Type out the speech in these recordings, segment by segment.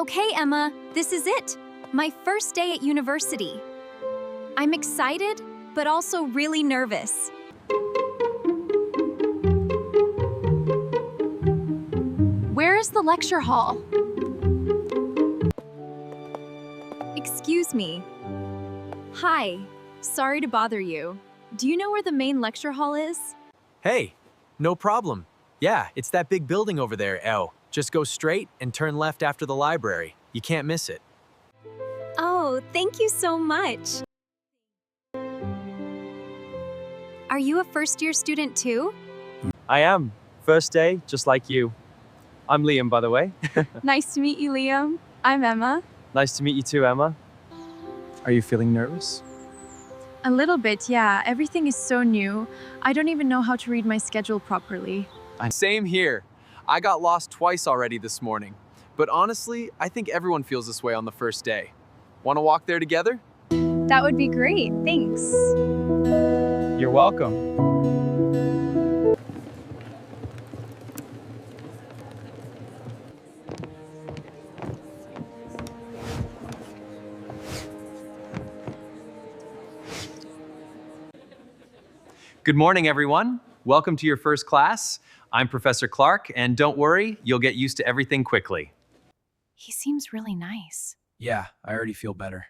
Okay, Emma, this is it. My first day at university. I'm excited, but also really nervous. Where is the lecture hall? Excuse me. Hi, sorry to bother you. Do you know where the main lecture hall is? Hey, no problem. Yeah, it's that big building over there, Elle. Just go straight and turn left after the library. You can't miss it. Oh, thank you so much. Are you a first-year student too? I am. First day, just like you. I'm Liam, by the way. Nice to meet you, Liam. I'm Emma. Nice to meet you too, Emma. Are you feeling nervous? A little bit, yeah. Everything is so new. I don't even know how to read my schedule properly. Same here. I got lost twice already this morning. But honestly, I think everyone feels this way on the first day. Want to walk there together? That would be great. Thanks. You're welcome. Good morning, everyone. Welcome to your first class. I'm Professor Clark, and don't worry, you'll get used to everything quickly. He seems really nice. Yeah, I already feel better.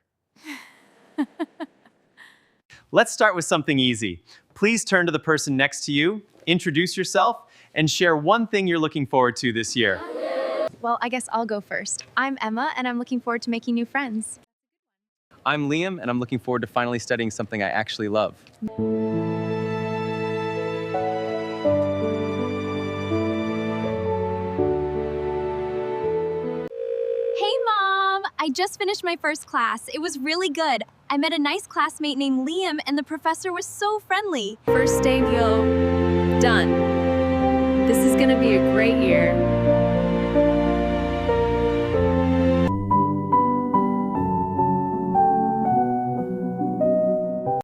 Let's start with something easy. Please turn to the person next to you, introduce yourself, and share one thing you're looking forward to this year. Well, I guess I'll go first. I'm Emma, and I'm looking forward to making new friends. I'm Liam, and I'm looking forward to finally studying something I actually love. Hey, Mom! I just finished my first class. It was really good. I met a nice classmate named Liam, and the professor was so friendly. First day, Vio. Done. This is gonna be a great year.